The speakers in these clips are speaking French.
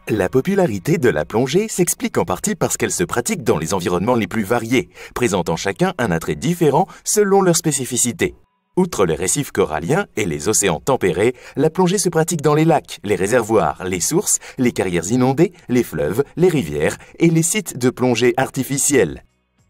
La popularité de la plongée s'explique en partie parce qu'elle se pratique dans les environnements les plus variés, présentant chacun un attrait différent selon leur spécificité. Outre les récifs coralliens et les océans tempérés, la plongée se pratique dans les lacs, les réservoirs, les sources, les carrières inondées, les fleuves, les rivières et les sites de plongée artificiels.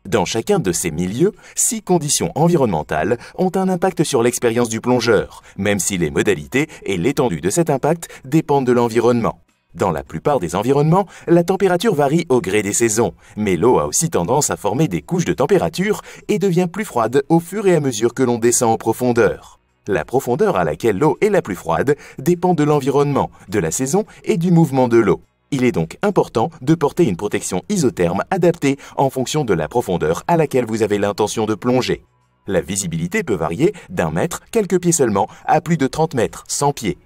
Dans chacun de ces milieux, 6 conditions environnementales ont un impact sur l'expérience du plongeur, même si les modalités et l'étendue de cet impact dépendent de l'environnement. Dans la plupart des environnements, la température varie au gré des saisons, mais l'eau a aussi tendance à former des couches de température et devient plus froide au fur et à mesure que l'on descend en profondeur. La profondeur à laquelle l'eau est la plus froide dépend de l'environnement, de la saison et du mouvement de l'eau. Il est donc important de porter une protection isotherme adaptée en fonction de la profondeur à laquelle vous avez l'intention de plonger. La visibilité peut varier d'1 mètre, quelques pieds seulement, à plus de 30 mètres, 100 pieds.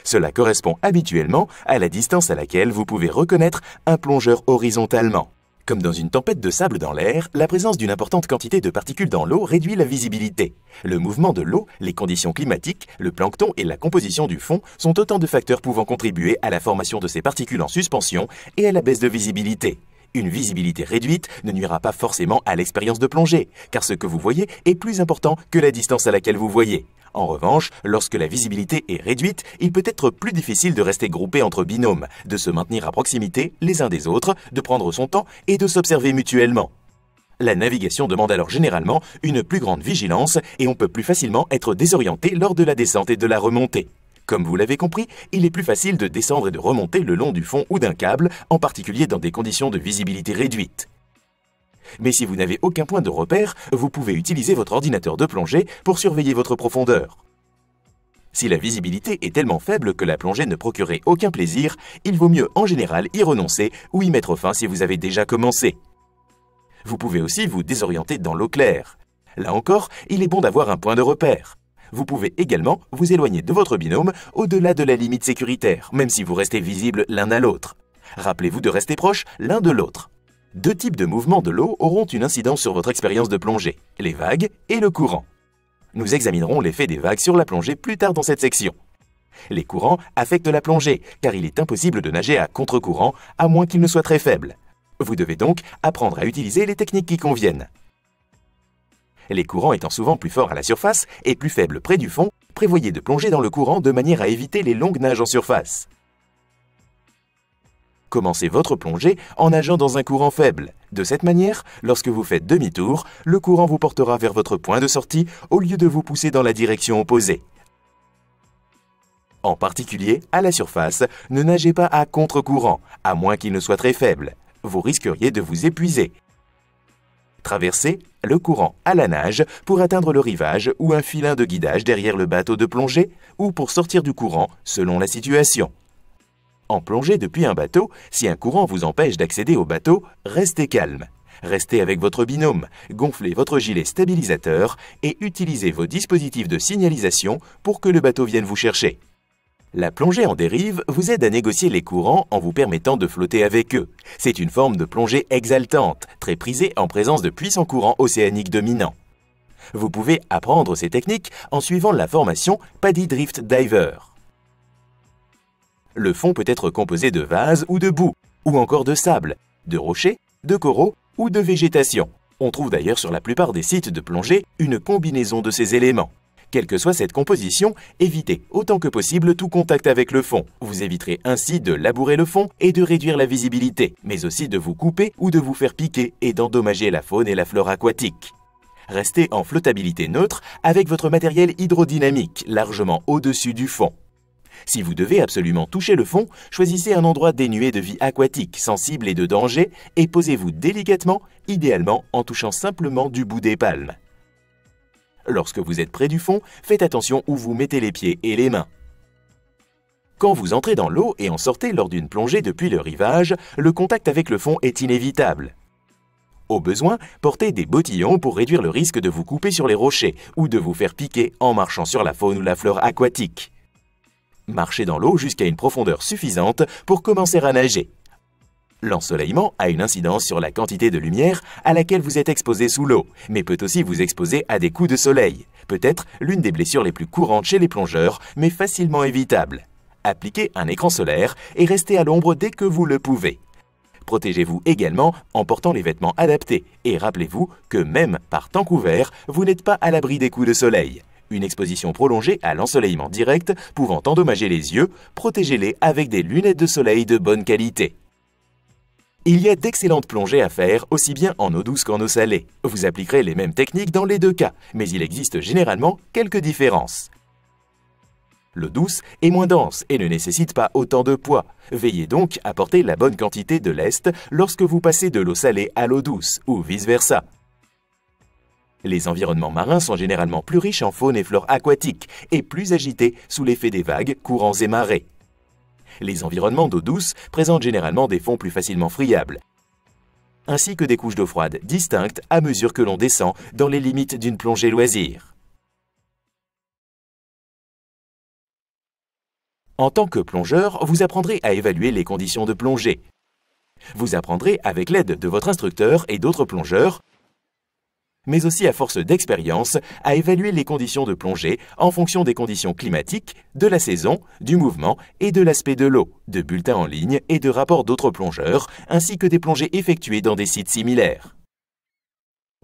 Cela correspond habituellement à la distance à laquelle vous pouvez reconnaître un plongeur horizontalement. Comme dans une tempête de sable dans l'air, la présence d'une importante quantité de particules dans l'eau réduit la visibilité. Le mouvement de l'eau, les conditions climatiques, le plancton et la composition du fond sont autant de facteurs pouvant contribuer à la formation de ces particules en suspension et à la baisse de visibilité. Une visibilité réduite ne nuira pas forcément à l'expérience de plongée, car ce que vous voyez est plus important que la distance à laquelle vous voyez. En revanche, lorsque la visibilité est réduite, il peut être plus difficile de rester groupé entre binômes, de se maintenir à proximité les uns des autres, de prendre son temps et de s'observer mutuellement. La navigation demande alors généralement une plus grande vigilance et on peut plus facilement être désorienté lors de la descente et de la remontée. Comme vous l'avez compris, il est plus facile de descendre et de remonter le long du fond ou d'un câble, en particulier dans des conditions de visibilité réduite. Mais si vous n'avez aucun point de repère, vous pouvez utiliser votre ordinateur de plongée pour surveiller votre profondeur. Si la visibilité est tellement faible que la plongée ne procurerait aucun plaisir, il vaut mieux en général y renoncer ou y mettre fin si vous avez déjà commencé. Vous pouvez aussi vous désorienter dans l'eau claire. Là encore, il est bon d'avoir un point de repère. Vous pouvez également vous éloigner de votre binôme au-delà de la limite sécuritaire, même si vous restez visibles l'un à l'autre. Rappelez-vous de rester proches l'un de l'autre. 2 types de mouvements de l'eau auront une incidence sur votre expérience de plongée, les vagues et le courant. Nous examinerons l'effet des vagues sur la plongée plus tard dans cette section. Les courants affectent la plongée, car il est impossible de nager à contre-courant, à moins qu'il ne soit très faible. Vous devez donc apprendre à utiliser les techniques qui conviennent. Les courants étant souvent plus forts à la surface et plus faibles près du fond, prévoyez de plonger dans le courant de manière à éviter les longues nages en surface. Commencez votre plongée en nageant dans un courant faible. De cette manière, lorsque vous faites demi-tour, le courant vous portera vers votre point de sortie au lieu de vous pousser dans la direction opposée. En particulier, à la surface, ne nagez pas à contre-courant, à moins qu'il ne soit très faible. Vous risqueriez de vous épuiser. Traversez le courant à la nage pour atteindre le rivage ou un filin de guidage derrière le bateau de plongée ou pour sortir du courant selon la situation. En plongée depuis un bateau, si un courant vous empêche d'accéder au bateau, restez calme. Restez avec votre binôme, gonflez votre gilet stabilisateur et utilisez vos dispositifs de signalisation pour que le bateau vienne vous chercher. La plongée en dérive vous aide à négocier les courants en vous permettant de flotter avec eux. C'est une forme de plongée exaltante, très prisée en présence de puissants courants océaniques dominants. Vous pouvez apprendre ces techniques en suivant la formation Paddy Drift Diver. Le fond peut être composé de vase ou de boue, ou encore de sable, de rochers, de coraux ou de végétation. On trouve d'ailleurs sur la plupart des sites de plongée une combinaison de ces éléments. Quelle que soit cette composition, évitez autant que possible tout contact avec le fond. Vous éviterez ainsi de labourer le fond et de réduire la visibilité, mais aussi de vous couper ou de vous faire piquer et d'endommager la faune et la flore aquatique. Restez en flottabilité neutre avec votre matériel hydrodynamique largement au-dessus du fond. Si vous devez absolument toucher le fond, choisissez un endroit dénué de vie aquatique, sensible et de danger, et posez-vous délicatement, idéalement en touchant simplement du bout des palmes. Lorsque vous êtes près du fond, faites attention où vous mettez les pieds et les mains. Quand vous entrez dans l'eau et en sortez lors d'une plongée depuis le rivage, le contact avec le fond est inévitable. Au besoin, portez des bottillons pour réduire le risque de vous couper sur les rochers ou de vous faire piquer en marchant sur la faune ou la flore aquatique. Marchez dans l'eau jusqu'à une profondeur suffisante pour commencer à nager. L'ensoleillement a une incidence sur la quantité de lumière à laquelle vous êtes exposé sous l'eau, mais peut aussi vous exposer à des coups de soleil, peut-être l'une des blessures les plus courantes chez les plongeurs, mais facilement évitable. Appliquez un écran solaire et restez à l'ombre dès que vous le pouvez. Protégez-vous également en portant les vêtements adaptés et rappelez-vous que même par temps couvert, vous n'êtes pas à l'abri des coups de soleil. Une exposition prolongée à l'ensoleillement direct pouvant endommager les yeux, protégez-les avec des lunettes de soleil de bonne qualité. Il y a d'excellentes plongées à faire aussi bien en eau douce qu'en eau salée. Vous appliquerez les mêmes techniques dans les deux cas, mais il existe généralement quelques différences. L'eau douce est moins dense et ne nécessite pas autant de poids. Veillez donc à porter la bonne quantité de lest lorsque vous passez de l'eau salée à l'eau douce ou vice-versa. Les environnements marins sont généralement plus riches en faune et flore aquatique et plus agités sous l'effet des vagues, courants et marées. Les environnements d'eau douce présentent généralement des fonds plus facilement friables, ainsi que des couches d'eau froide distinctes à mesure que l'on descend dans les limites d'une plongée loisir. En tant que plongeur, vous apprendrez à évaluer les conditions de plongée. Vous apprendrez avec l'aide de votre instructeur et d'autres plongeurs, mais aussi à force d'expérience, à évaluer les conditions de plongée en fonction des conditions climatiques, de la saison, du mouvement et de l'aspect de l'eau, de bulletins en ligne et de rapports d'autres plongeurs, ainsi que des plongées effectuées dans des sites similaires.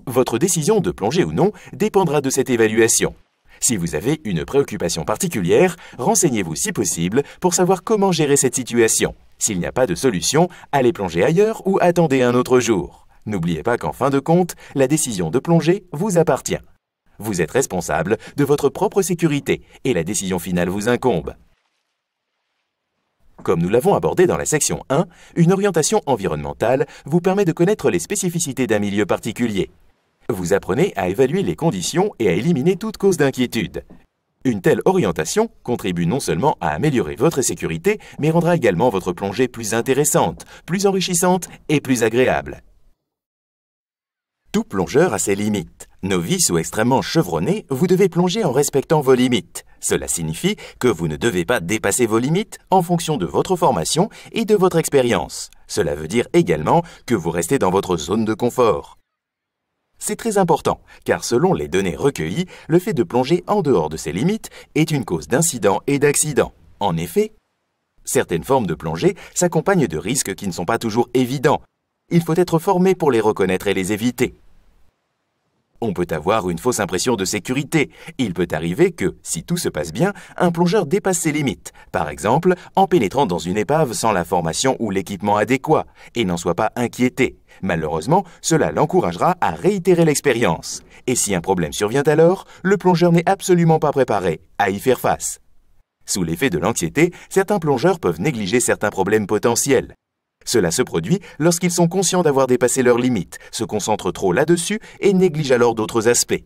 Votre décision de plonger ou non dépendra de cette évaluation. Si vous avez une préoccupation particulière, renseignez-vous si possible pour savoir comment gérer cette situation. S'il n'y a pas de solution, allez plonger ailleurs ou attendez un autre jour. N'oubliez pas qu'en fin de compte, la décision de plonger vous appartient. Vous êtes responsable de votre propre sécurité et la décision finale vous incombe. Comme nous l'avons abordé dans la section 1, une orientation environnementale vous permet de connaître les spécificités d'un milieu particulier. Vous apprenez à évaluer les conditions et à éliminer toute cause d'inquiétude. Une telle orientation contribue non seulement à améliorer votre sécurité, mais rendra également votre plongée plus intéressante, plus enrichissante et plus agréable. Tout plongeur a ses limites. Novice ou extrêmement chevronné, vous devez plonger en respectant vos limites. Cela signifie que vous ne devez pas dépasser vos limites en fonction de votre formation et de votre expérience. Cela veut dire également que vous restez dans votre zone de confort. C'est très important, car selon les données recueillies, le fait de plonger en dehors de ces limites est une cause d'incidents et d'accidents. En effet, certaines formes de plongée s'accompagnent de risques qui ne sont pas toujours évidents. Il faut être formé pour les reconnaître et les éviter. On peut avoir une fausse impression de sécurité. Il peut arriver que, si tout se passe bien, un plongeur dépasse ses limites, par exemple en pénétrant dans une épave sans la formation ou l'équipement adéquat, et n'en soit pas inquiété. Malheureusement, cela l'encouragera à réitérer l'expérience. Et si un problème survient alors, le plongeur n'est absolument pas préparé à y faire face. Sous l'effet de l'anxiété, certains plongeurs peuvent négliger certains problèmes potentiels. Cela se produit lorsqu'ils sont conscients d'avoir dépassé leurs limites, se concentrent trop là-dessus et négligent alors d'autres aspects.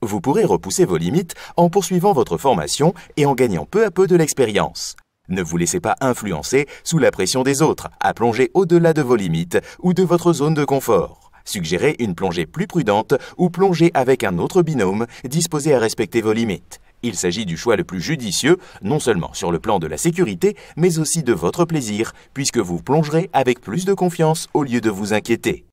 Vous pourrez repousser vos limites en poursuivant votre formation et en gagnant peu à peu de l'expérience. Ne vous laissez pas influencer sous la pression des autres à plonger au-delà de vos limites ou de votre zone de confort. Suggérez une plongée plus prudente ou plongez avec un autre binôme disposé à respecter vos limites. Il s'agit du choix le plus judicieux, non seulement sur le plan de la sécurité, mais aussi de votre plaisir, puisque vous plongerez avec plus de confiance au lieu de vous inquiéter.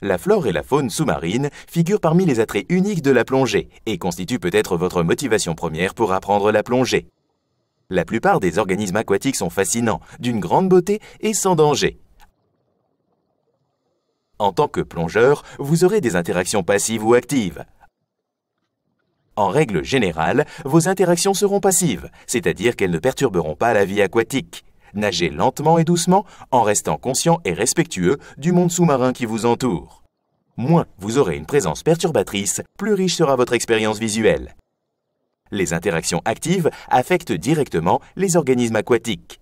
La flore et la faune sous-marine figurent parmi les attraits uniques de la plongée et constituent peut-être votre motivation première pour apprendre la plongée. La plupart des organismes aquatiques sont fascinants, d'une grande beauté et sans danger. En tant que plongeur, vous aurez des interactions passives ou actives. En règle générale, vos interactions seront passives, c'est-à-dire qu'elles ne perturberont pas la vie aquatique. Nagez lentement et doucement en restant conscient et respectueux du monde sous-marin qui vous entoure. Moins vous aurez une présence perturbatrice, plus riche sera votre expérience visuelle. Les interactions actives affectent directement les organismes aquatiques.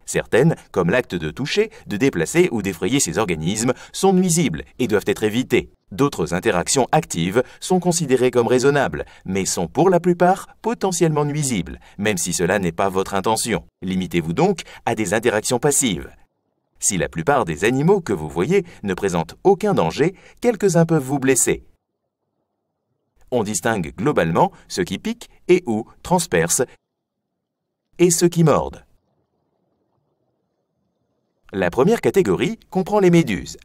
Certaines, comme l'acte de toucher, de déplacer ou d'effrayer ces organismes, sont nuisibles et doivent être évitées. D'autres interactions actives sont considérées comme raisonnables, mais sont pour la plupart potentiellement nuisibles, même si cela n'est pas votre intention. Limitez-vous donc à des interactions passives. Si la plupart des animaux que vous voyez ne présentent aucun danger, quelques-uns peuvent vous blesser. On distingue globalement ceux qui piquent et ou transpercent et ceux qui mordent. La première catégorie comprend les méduses.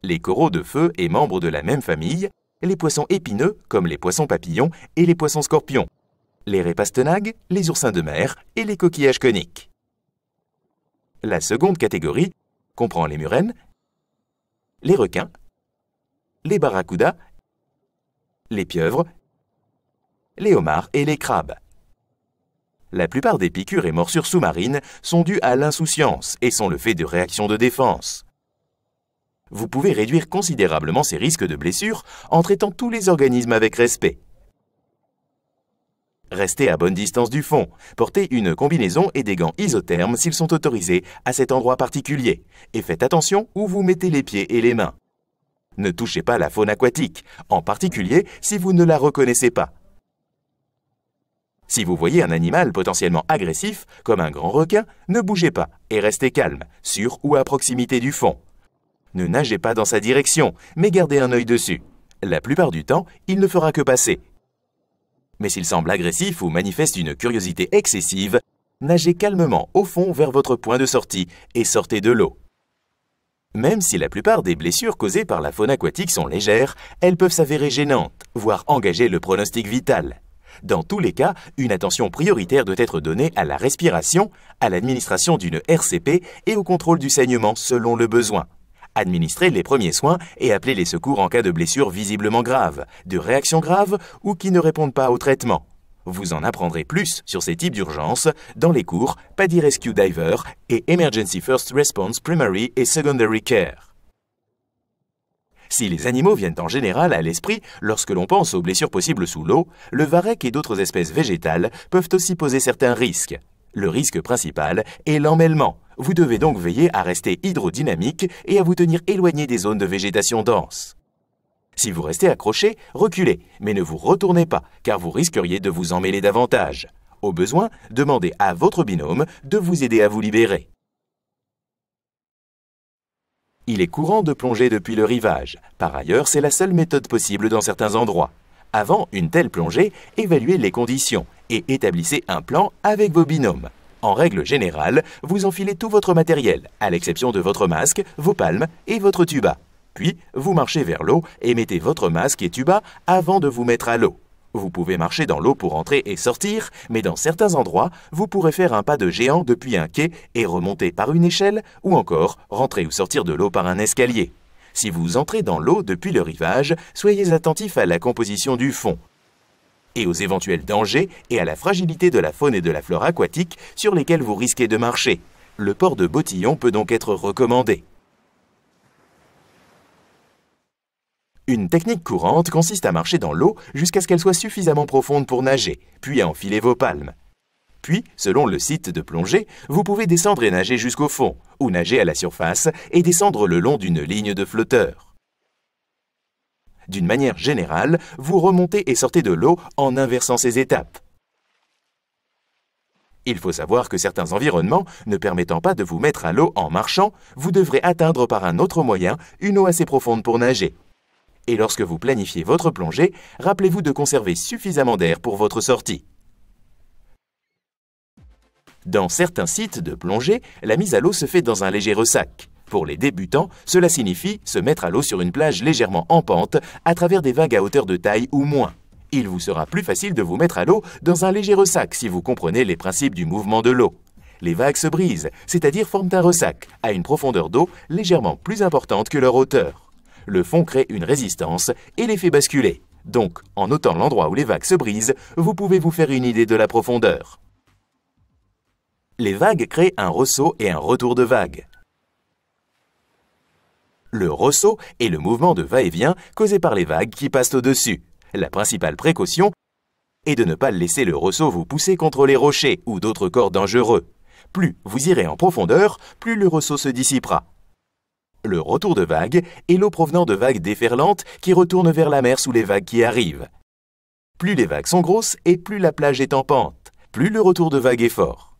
Les coraux de feu et membres de la même famille, les poissons épineux comme les poissons papillons et les poissons scorpions. les raies pastenagues, les oursins de mer et les coquillages coniques. La seconde catégorie comprend les murènes, les requins, les barracudas, les pieuvres, les homards et les crabes. La plupart des piqûres et morsures sous-marines sont dues à l'insouciance et sont le fait de réactions de défense. Vous pouvez réduire considérablement ces risques de blessures en traitant tous les organismes avec respect. Restez à bonne distance du fond, portez une combinaison et des gants isothermes s'ils sont autorisés à cet endroit particulier, et faites attention où vous mettez les pieds et les mains. Ne touchez pas la faune aquatique, en particulier si vous ne la reconnaissez pas. Si vous voyez un animal potentiellement agressif, comme un grand requin, ne bougez pas et restez calme, sur ou à proximité du fond. Ne nagez pas dans sa direction, mais gardez un œil dessus. La plupart du temps, il ne fera que passer. Mais s'il semble agressif ou manifeste une curiosité excessive, nagez calmement au fond vers votre point de sortie et sortez de l'eau. Même si la plupart des blessures causées par la faune aquatique sont légères, elles peuvent s'avérer gênantes, voire engager le pronostic vital. Dans tous les cas, une attention prioritaire doit être donnée à la respiration, à l'administration d'une RCP et au contrôle du saignement selon le besoin. Administrez les premiers soins et appelez les secours en cas de blessures visiblement graves, de réactions graves ou qui ne répondent pas au traitement. Vous en apprendrez plus sur ces types d'urgences dans les cours PADI Rescue Diver et Emergency First Response Primary et Secondary Care. Si les animaux viennent en général à l'esprit lorsque l'on pense aux blessures possibles sous l'eau, le varech et d'autres espèces végétales peuvent aussi poser certains risques. Le risque principal est l'emmêlement. Vous devez donc veiller à rester hydrodynamique et à vous tenir éloigné des zones de végétation dense. Si vous restez accroché, reculez, mais ne vous retournez pas, car vous risqueriez de vous emmêler davantage. Au besoin, demandez à votre binôme de vous aider à vous libérer. Il est courant de plonger depuis le rivage. Par ailleurs, c'est la seule méthode possible dans certains endroits. Avant une telle plongée, évaluez les conditions et établissez un plan avec vos binômes. En règle générale, vous enfilez tout votre matériel, à l'exception de votre masque, vos palmes et votre tuba. Puis, vous marchez vers l'eau et mettez votre masque et tuba avant de vous mettre à l'eau. Vous pouvez marcher dans l'eau pour entrer et sortir, mais dans certains endroits, vous pourrez faire un pas de géant depuis un quai et remonter par une échelle, ou encore rentrer ou sortir de l'eau par un escalier. Si vous entrez dans l'eau depuis le rivage, soyez attentif à la composition du fond et aux éventuels dangers et à la fragilité de la faune et de la flore aquatique sur lesquels vous risquez de marcher. Le port de bottillon peut donc être recommandé. Une technique courante consiste à marcher dans l'eau jusqu'à ce qu'elle soit suffisamment profonde pour nager, puis à enfiler vos palmes. Puis, selon le site de plongée, vous pouvez descendre et nager jusqu'au fond, ou nager à la surface et descendre le long d'une ligne de flotteurs. D'une manière générale, vous remontez et sortez de l'eau en inversant ces étapes. Il faut savoir que certains environnements, ne permettant pas de vous mettre à l'eau en marchant, vous devrez atteindre par un autre moyen une eau assez profonde pour nager. Et lorsque vous planifiez votre plongée, rappelez-vous de conserver suffisamment d'air pour votre sortie. Dans certains sites de plongée, la mise à l'eau se fait dans un léger ressac. Pour les débutants, cela signifie se mettre à l'eau sur une plage légèrement en pente à travers des vagues à hauteur de taille ou moins. Il vous sera plus facile de vous mettre à l'eau dans un léger ressac si vous comprenez les principes du mouvement de l'eau. Les vagues se brisent, c'est-à-dire forment un ressac, à une profondeur d'eau légèrement plus importante que leur hauteur. Le fond crée une résistance et les fait basculer. Donc, en notant l'endroit où les vagues se brisent, vous pouvez vous faire une idée de la profondeur. Les vagues créent un ressaut et un retour de vague. Le ressaut est le mouvement de va-et-vient causé par les vagues qui passent au-dessus. La principale précaution est de ne pas laisser le ressaut vous pousser contre les rochers ou d'autres corps dangereux. Plus vous irez en profondeur, plus le ressaut se dissipera. Le retour de vague est l'eau provenant de vagues déferlantes qui retournent vers la mer sous les vagues qui arrivent. Plus les vagues sont grosses et plus la plage est en pente, plus le retour de vague est fort.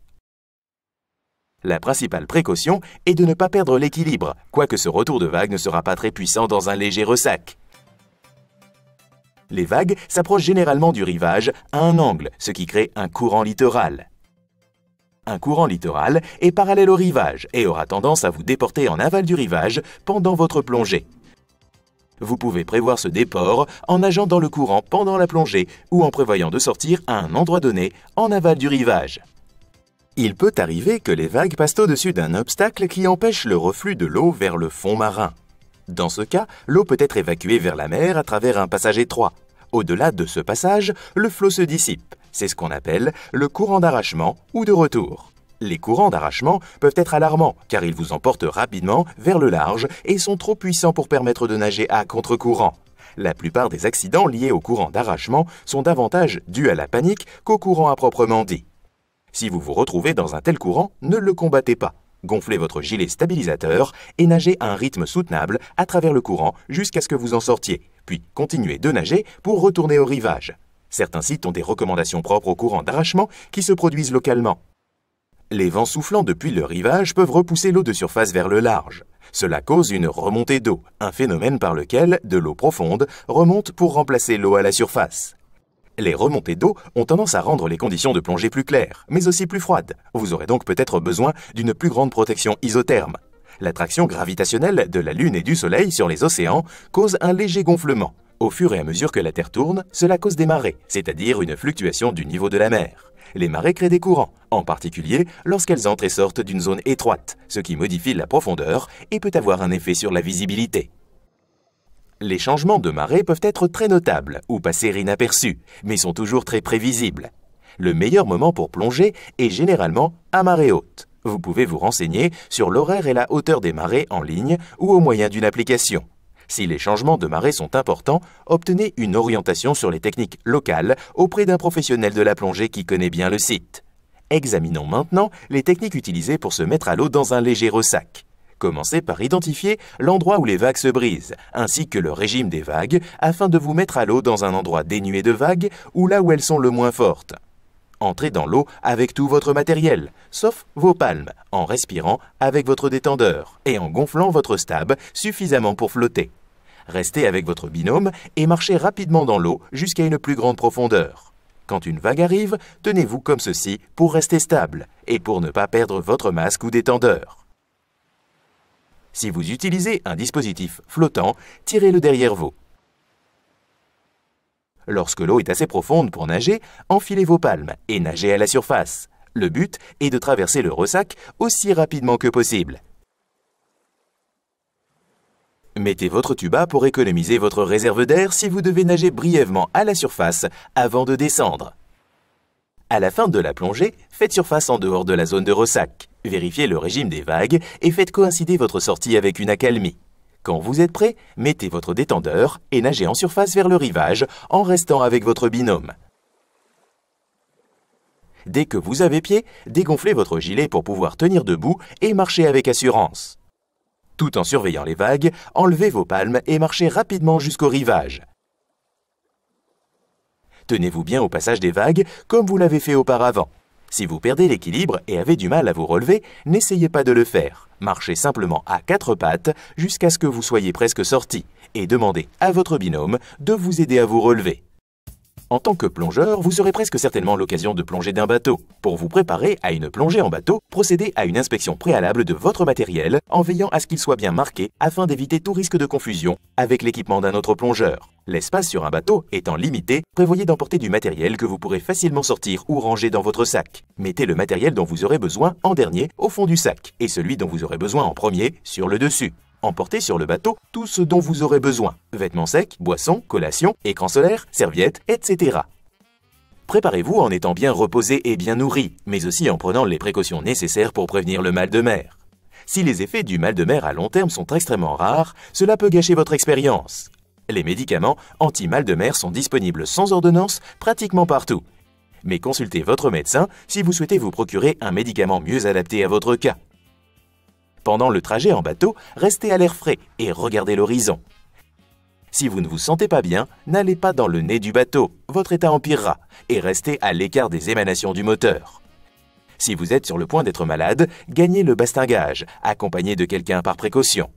La principale précaution est de ne pas perdre l'équilibre, quoique ce retour de vague ne sera pas très puissant dans un léger ressac. Les vagues s'approchent généralement du rivage à un angle, ce qui crée un courant littoral. Un courant littoral est parallèle au rivage et aura tendance à vous déporter en aval du rivage pendant votre plongée. Vous pouvez prévoir ce déport en nageant dans le courant pendant la plongée ou en prévoyant de sortir à un endroit donné en aval du rivage. Il peut arriver que les vagues passent au-dessus d'un obstacle qui empêche le reflux de l'eau vers le fond marin. Dans ce cas, l'eau peut être évacuée vers la mer à travers un passage étroit. Au-delà de ce passage, le flot se dissipe. C'est ce qu'on appelle le courant d'arrachement ou de retour. Les courants d'arrachement peuvent être alarmants car ils vous emportent rapidement vers le large et sont trop puissants pour permettre de nager à contre-courant. La plupart des accidents liés au courant d'arrachement sont davantage dus à la panique qu'au courant à proprement dit. Si vous vous retrouvez dans un tel courant, ne le combattez pas. Gonflez votre gilet stabilisateur et nagez à un rythme soutenable à travers le courant jusqu'à ce que vous en sortiez, puis continuez de nager pour retourner au rivage. Certains sites ont des recommandations propres au courant d'arrachement qui se produisent localement. Les vents soufflant depuis le rivage peuvent repousser l'eau de surface vers le large. Cela cause une remontée d'eau, un phénomène par lequel de l'eau profonde remonte pour remplacer l'eau à la surface. Les remontées d'eau ont tendance à rendre les conditions de plongée plus claires, mais aussi plus froides. Vous aurez donc peut-être besoin d'une plus grande protection isotherme. L'attraction gravitationnelle de la Lune et du Soleil sur les océans cause un léger gonflement. Au fur et à mesure que la Terre tourne, cela cause des marées, c'est-à-dire une fluctuation du niveau de la mer. Les marées créent des courants, en particulier lorsqu'elles entrent et sortent d'une zone étroite, ce qui modifie la profondeur et peut avoir un effet sur la visibilité. Les changements de marée peuvent être très notables ou passer inaperçus, mais sont toujours très prévisibles. Le meilleur moment pour plonger est généralement à marée haute. Vous pouvez vous renseigner sur l'horaire et la hauteur des marées en ligne ou au moyen d'une application. Si les changements de marée sont importants, obtenez une orientation sur les techniques locales auprès d'un professionnel de la plongée qui connaît bien le site. Examinons maintenant les techniques utilisées pour se mettre à l'eau dans un léger ressac. Commencez par identifier l'endroit où les vagues se brisent, ainsi que le régime des vagues, afin de vous mettre à l'eau dans un endroit dénué de vagues ou là où elles sont le moins fortes. Entrez dans l'eau avec tout votre matériel, sauf vos palmes, en respirant avec votre détendeur et en gonflant votre stab suffisamment pour flotter. Restez avec votre binôme et marchez rapidement dans l'eau jusqu'à une plus grande profondeur. Quand une vague arrive, tenez-vous comme ceci pour rester stable et pour ne pas perdre votre masque ou détendeur. Si vous utilisez un dispositif flottant, tirez-le derrière vous. Lorsque l'eau est assez profonde pour nager, enfilez vos palmes et nagez à la surface. Le but est de traverser le ressac aussi rapidement que possible. Mettez votre tuba pour économiser votre réserve d'air si vous devez nager brièvement à la surface avant de descendre. À la fin de la plongée, faites surface en dehors de la zone de ressac. Vérifiez le régime des vagues et faites coïncider votre sortie avec une accalmie. Quand vous êtes prêt, mettez votre détendeur et nagez en surface vers le rivage en restant avec votre binôme. Dès que vous avez pied, dégonflez votre gilet pour pouvoir tenir debout et marcher avec assurance. Tout en surveillant les vagues, enlevez vos palmes et marchez rapidement jusqu'au rivage. Tenez-vous bien au passage des vagues comme vous l'avez fait auparavant. Si vous perdez l'équilibre et avez du mal à vous relever, n'essayez pas de le faire. Marchez simplement à quatre pattes jusqu'à ce que vous soyez presque sorti et demandez à votre binôme de vous aider à vous relever. En tant que plongeur, vous aurez presque certainement l'occasion de plonger d'un bateau. Pour vous préparer à une plongée en bateau, procédez à une inspection préalable de votre matériel en veillant à ce qu'il soit bien marqué afin d'éviter tout risque de confusion avec l'équipement d'un autre plongeur. L'espace sur un bateau étant limité, prévoyez d'emporter du matériel que vous pourrez facilement sortir ou ranger dans votre sac. Mettez le matériel dont vous aurez besoin en dernier au fond du sac et celui dont vous aurez besoin en premier sur le dessus. Emportez sur le bateau tout ce dont vous aurez besoin. Vêtements secs, boissons, collations, écran solaire, serviettes, etc. Préparez-vous en étant bien reposé et bien nourri, mais aussi en prenant les précautions nécessaires pour prévenir le mal de mer. Si les effets du mal de mer à long terme sont extrêmement rares, cela peut gâcher votre expérience. Les médicaments anti-mal de mer sont disponibles sans ordonnance pratiquement partout. Mais consultez votre médecin si vous souhaitez vous procurer un médicament mieux adapté à votre cas. Pendant le trajet en bateau, restez à l'air frais et regardez l'horizon. Si vous ne vous sentez pas bien, n'allez pas dans le nez du bateau, votre état empirera, et restez à l'écart des émanations du moteur. Si vous êtes sur le point d'être malade, gagnez le bastingage, accompagné de quelqu'un par précaution.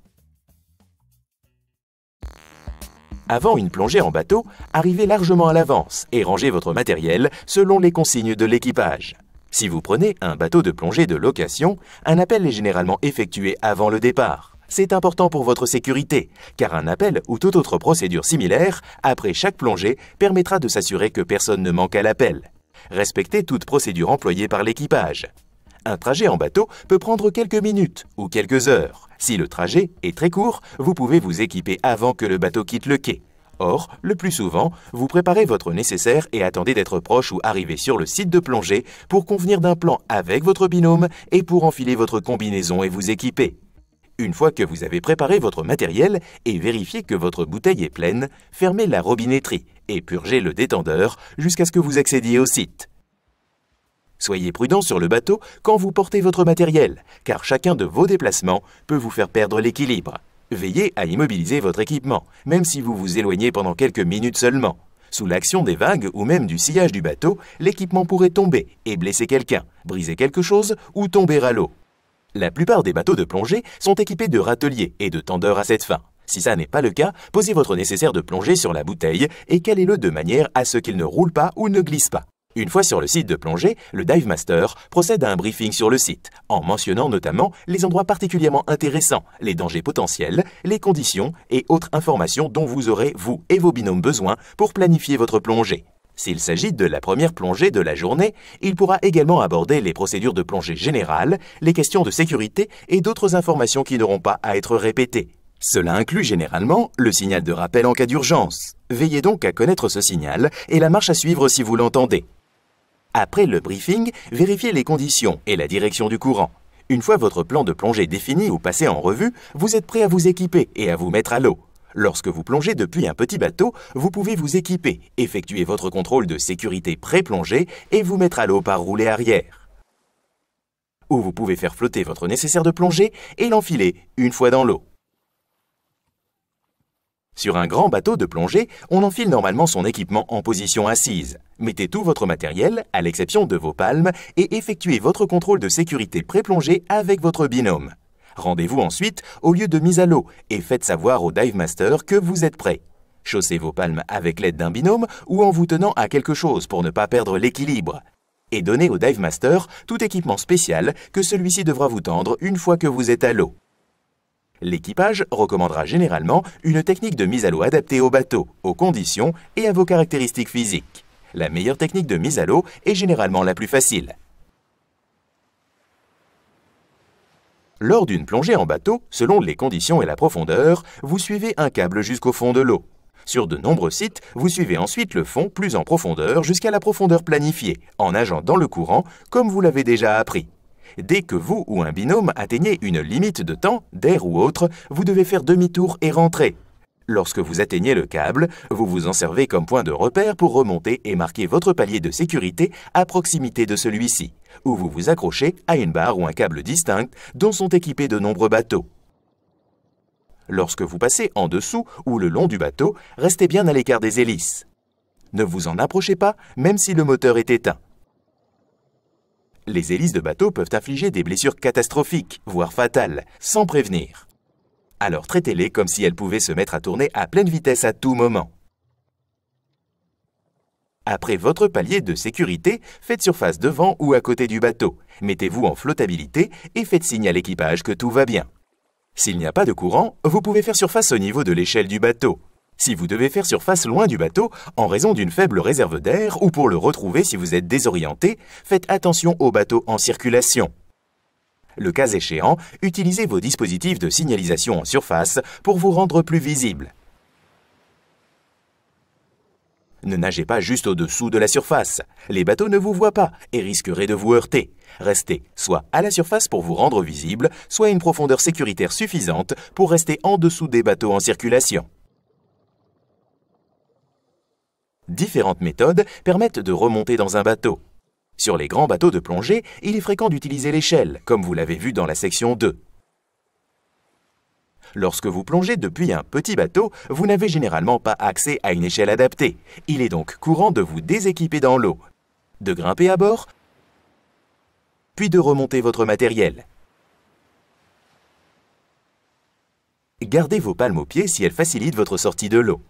Avant une plongée en bateau, arrivez largement à l'avance et rangez votre matériel selon les consignes de l'équipage. Si vous prenez un bateau de plongée de location, un appel est généralement effectué avant le départ. c'est important pour votre sécurité, car un appel ou toute autre procédure similaire, après chaque plongée, permettra de s'assurer que personne ne manque à l'appel. Respectez toute procédure employée par l'équipage. Un trajet en bateau peut prendre quelques minutes ou quelques heures. Si le trajet est très court, vous pouvez vous équiper avant que le bateau quitte le quai. Or, le plus souvent, vous préparez votre nécessaire et attendez d'être proche ou arriver sur le site de plongée pour convenir d'un plan avec votre binôme et pour enfiler votre combinaison et vous équiper. Une fois que vous avez préparé votre matériel et vérifié que votre bouteille est pleine, fermez la robinetterie et purgez le détendeur jusqu'à ce que vous accédiez au site. Soyez prudent sur le bateau quand vous portez votre matériel, car chacun de vos déplacements peut vous faire perdre l'équilibre. Veillez à immobiliser votre équipement, même si vous vous éloignez pendant quelques minutes seulement. Sous l'action des vagues ou même du sillage du bateau, l'équipement pourrait tomber et blesser quelqu'un, briser quelque chose ou tomber à l'eau. La plupart des bateaux de plongée sont équipés de râteliers et de tendeurs à cette fin. Si ça n'est pas le cas, posez votre nécessaire de plongée sur la bouteille et calez-le de manière à ce qu'il ne roule pas ou ne glisse pas. Une fois sur le site de plongée, le Dive Master procède à un briefing sur le site, en mentionnant notamment les endroits particulièrement intéressants, les dangers potentiels, les conditions et autres informations dont vous aurez, vous et vos binômes, besoin pour planifier votre plongée. S'il s'agit de la première plongée de la journée, il pourra également aborder les procédures de plongée générale, les questions de sécurité et d'autres informations qui n'auront pas à être répétées. Cela inclut généralement le signal de rappel en cas d'urgence. Veillez donc à connaître ce signal et la marche à suivre si vous l'entendez. Après le briefing, vérifiez les conditions et la direction du courant. Une fois votre plan de plongée défini ou passé en revue, vous êtes prêt à vous équiper et à vous mettre à l'eau. Lorsque vous plongez depuis un petit bateau, vous pouvez vous équiper, effectuer votre contrôle de sécurité pré-plongée et vous mettre à l'eau par roulée arrière. Ou vous pouvez faire flotter votre nécessaire de plongée et l'enfiler une fois dans l'eau. Sur un grand bateau de plongée, on enfile normalement son équipement en position assise. Mettez tout votre matériel, à l'exception de vos palmes, et effectuez votre contrôle de sécurité pré-plongée avec votre binôme. Rendez-vous ensuite au lieu de mise à l'eau et faites savoir au Dive Master que vous êtes prêt. Chaussez vos palmes avec l'aide d'un binôme ou en vous tenant à quelque chose pour ne pas perdre l'équilibre. Et donnez au Dive Master tout équipement spécial que celui-ci devra vous tendre une fois que vous êtes à l'eau. L'équipage recommandera généralement une technique de mise à l'eau adaptée au bateau, aux conditions et à vos caractéristiques physiques. La meilleure technique de mise à l'eau est généralement la plus facile. Lors d'une plongée en bateau, selon les conditions et la profondeur, vous suivez un câble jusqu'au fond de l'eau. Sur de nombreux sites, vous suivez ensuite le fond plus en profondeur jusqu'à la profondeur planifiée, en nageant dans le courant comme vous l'avez déjà appris. Dès que vous ou un binôme atteignez une limite de temps, d'air ou autre, vous devez faire demi-tour et rentrer. Lorsque vous atteignez le câble, vous vous en servez comme point de repère pour remonter et marquer votre palier de sécurité à proximité de celui-ci, ou vous vous accrochez à une barre ou un câble distinct dont sont équipés de nombreux bateaux. Lorsque vous passez en dessous ou le long du bateau, restez bien à l'écart des hélices. Ne vous en approchez pas, même si le moteur est éteint. Les hélices de bateau peuvent infliger des blessures catastrophiques, voire fatales, sans prévenir. Alors traitez-les comme si elles pouvaient se mettre à tourner à pleine vitesse à tout moment. Après votre palier de sécurité, faites surface devant ou à côté du bateau. Mettez-vous en flottabilité et faites signe à l'équipage que tout va bien. S'il n'y a pas de courant, vous pouvez faire surface au niveau de l'échelle du bateau. Si vous devez faire surface loin du bateau, en raison d'une faible réserve d'air ou pour le retrouver si vous êtes désorienté, faites attention au bateau en circulation. Le cas échéant, utilisez vos dispositifs de signalisation en surface pour vous rendre plus visible. Ne nagez pas juste au-dessous de la surface. Les bateaux ne vous voient pas et risqueraient de vous heurter. Restez soit à la surface pour vous rendre visible, soit à une profondeur sécuritaire suffisante pour rester en dessous des bateaux en circulation. Différentes méthodes permettent de remonter dans un bateau. Sur les grands bateaux de plongée, il est fréquent d'utiliser l'échelle, comme vous l'avez vu dans la section 2. Lorsque vous plongez depuis un petit bateau, vous n'avez généralement pas accès à une échelle adaptée. Il est donc courant de vous déséquiper dans l'eau, de grimper à bord, puis de remonter votre matériel. Gardez vos palmes aux pieds si elles facilitent votre sortie de l'eau.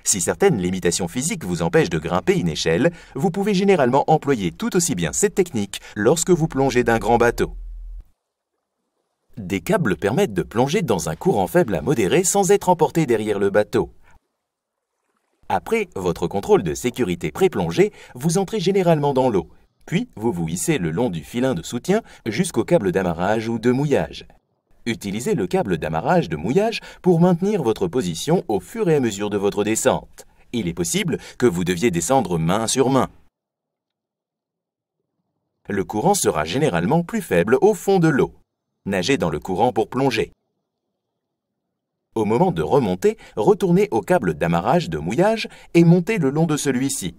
Si certaines limitations physiques vous empêchent de grimper une échelle, vous pouvez généralement employer tout aussi bien cette technique lorsque vous plongez d'un grand bateau. Des câbles permettent de plonger dans un courant faible à modéré sans être emporté derrière le bateau. Après votre contrôle de sécurité pré-plongée, vous entrez généralement dans l'eau. Puis, vous vous hissez le long du filin de soutien jusqu'au câble d'amarrage ou de mouillage. Utilisez le câble d'amarrage de mouillage pour maintenir votre position au fur et à mesure de votre descente. Il est possible que vous deviez descendre main sur main. Le courant sera généralement plus faible au fond de l'eau. Nagez dans le courant pour plonger. Au moment de remonter, retournez au câble d'amarrage de mouillage et montez le long de celui-ci.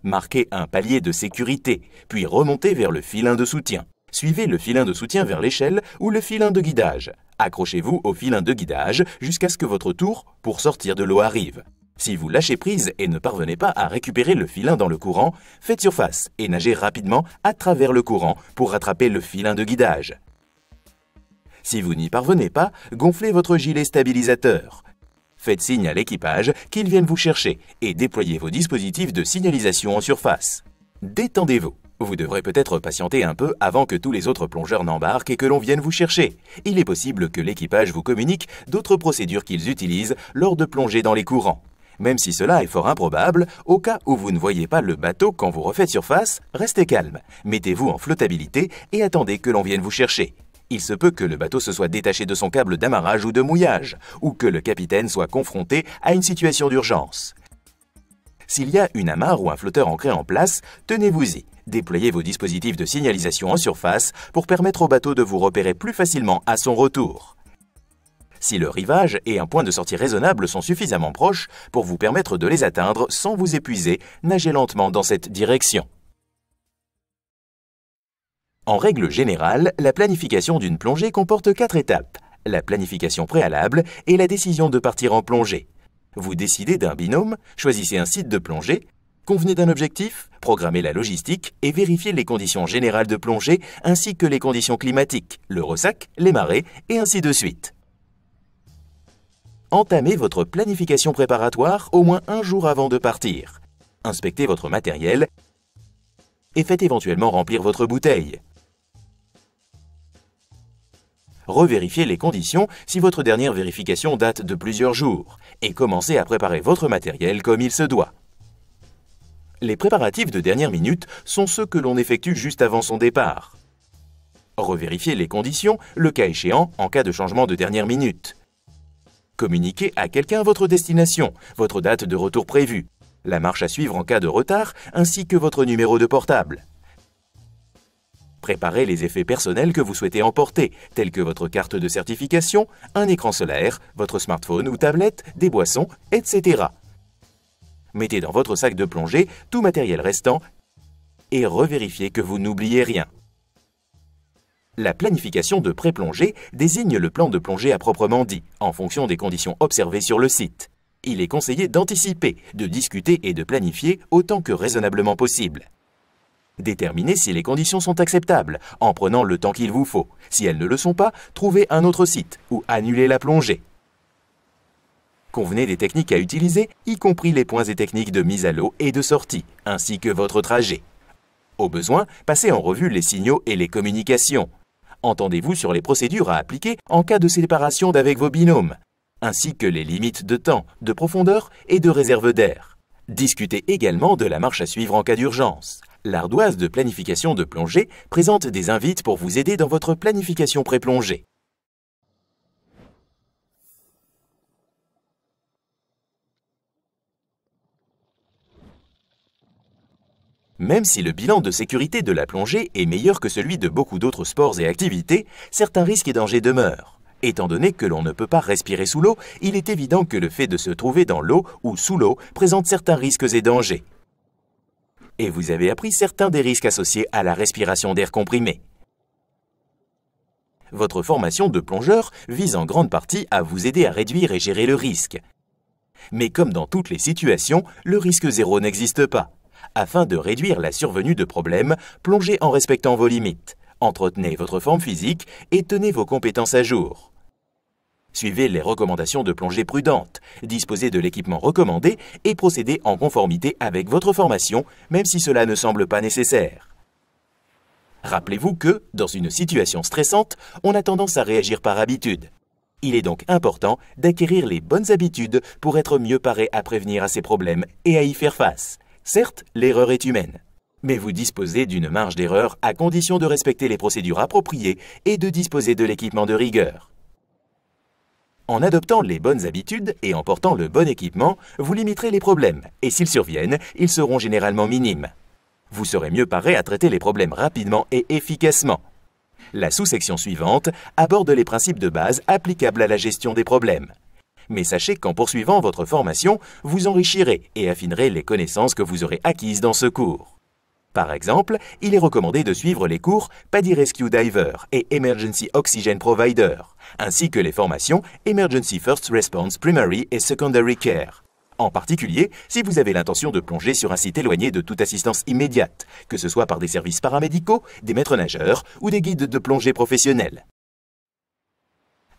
Marquez un palier de sécurité, puis remontez vers le filin de soutien. Suivez le filin de soutien vers l'échelle ou le filin de guidage. Accrochez-vous au filin de guidage jusqu'à ce que votre tour pour sortir de l'eau arrive. Si vous lâchez prise et ne parvenez pas à récupérer le filin dans le courant, faites surface et nagez rapidement à travers le courant pour rattraper le filin de guidage. Si vous n'y parvenez pas, gonflez votre gilet stabilisateur. Faites signe à l'équipage qu'il vienne vous chercher et déployez vos dispositifs de signalisation en surface. Détendez-vous. Vous devrez peut-être patienter un peu avant que tous les autres plongeurs n'embarquent et que l'on vienne vous chercher. Il est possible que l'équipage vous communique d'autres procédures qu'ils utilisent lors de plongées dans les courants. Même si cela est fort improbable, au cas où vous ne voyez pas le bateau quand vous refaites surface, restez calme. Mettez-vous en flottabilité et attendez que l'on vienne vous chercher. Il se peut que le bateau se soit détaché de son câble d'amarrage ou de mouillage, ou que le capitaine soit confronté à une situation d'urgence. S'il y a une amarre ou un flotteur ancré en place, tenez-vous-y. Déployez vos dispositifs de signalisation en surface pour permettre au bateau de vous repérer plus facilement à son retour. Si le rivage et un point de sortie raisonnable sont suffisamment proches pour vous permettre de les atteindre sans vous épuiser, nagez lentement dans cette direction. En règle générale, la planification d'une plongée comporte 4 étapes. La planification préalable et la décision de partir en plongée. Vous décidez d'un binôme, choisissez un site de plongée, convenez d'un objectif, programmez la logistique et vérifiez les conditions générales de plongée ainsi que les conditions climatiques, le ressac, les marées et ainsi de suite. Entamez votre planification préparatoire au moins un jour avant de partir. Inspectez votre matériel et faites éventuellement remplir votre bouteille. Revérifiez les conditions si votre dernière vérification date de plusieurs jours et commencez à préparer votre matériel comme il se doit. Les préparatifs de dernière minute sont ceux que l'on effectue juste avant son départ. Revérifiez les conditions, le cas échéant, en cas de changement de dernière minute. Communiquez à quelqu'un votre destination, votre date de retour prévue, la marche à suivre en cas de retard, ainsi que votre numéro de portable. Préparez les effets personnels que vous souhaitez emporter, tels que votre carte de certification, un écran solaire, votre smartphone ou tablette, des boissons, etc. Mettez dans votre sac de plongée tout matériel restant et revérifiez que vous n'oubliez rien. La planification de pré-plongée désigne le plan de plongée à proprement dit, en fonction des conditions observées sur le site. Il est conseillé d'anticiper, de discuter et de planifier autant que raisonnablement possible. Déterminez si les conditions sont acceptables, en prenant le temps qu'il vous faut. Si elles ne le sont pas, trouvez un autre site ou annulez la plongée. Convenez des techniques à utiliser, y compris les points et techniques de mise à l'eau et de sortie, ainsi que votre trajet. Au besoin, passez en revue les signaux et les communications. Entendez-vous sur les procédures à appliquer en cas de séparation d'avec vos binômes, ainsi que les limites de temps, de profondeur et de réserve d'air. Discutez également de la marche à suivre en cas d'urgence. L'ardoise de planification de plongée présente des invites pour vous aider dans votre planification pré-plongée. Même si le bilan de sécurité de la plongée est meilleur que celui de beaucoup d'autres sports et activités, certains risques et dangers demeurent. Étant donné que l'on ne peut pas respirer sous l'eau, il est évident que le fait de se trouver dans l'eau ou sous l'eau présente certains risques et dangers. Et vous avez appris certains des risques associés à la respiration d'air comprimé. Votre formation de plongeur vise en grande partie à vous aider à réduire et gérer le risque. Mais comme dans toutes les situations, le risque zéro n'existe pas. Afin de réduire la survenue de problèmes, plongez en respectant vos limites. Entretenez votre forme physique et tenez vos compétences à jour. Suivez les recommandations de plongée prudente, disposez de l'équipement recommandé et procédez en conformité avec votre formation, même si cela ne semble pas nécessaire. Rappelez-vous que, dans une situation stressante, on a tendance à réagir par habitude. Il est donc important d'acquérir les bonnes habitudes pour être mieux paré à prévenir à ces problèmes et à y faire face. Certes, l'erreur est humaine, mais vous disposez d'une marge d'erreur à condition de respecter les procédures appropriées et de disposer de l'équipement de rigueur. En adoptant les bonnes habitudes et en portant le bon équipement, vous limiterez les problèmes et s'ils surviennent, ils seront généralement minimes. Vous serez mieux paré à traiter les problèmes rapidement et efficacement. La sous-section suivante aborde les principes de base applicables à la gestion des problèmes. Mais sachez qu'en poursuivant votre formation, vous enrichirez et affinerez les connaissances que vous aurez acquises dans ce cours. Par exemple, il est recommandé de suivre les cours PADI Rescue Diver et Emergency Oxygen Provider, ainsi que les formations Emergency First Response Primary et Secondary Care. En particulier, si vous avez l'intention de plonger sur un site éloigné de toute assistance immédiate, que ce soit par des services paramédicaux, des maîtres nageurs ou des guides de plongée professionnels.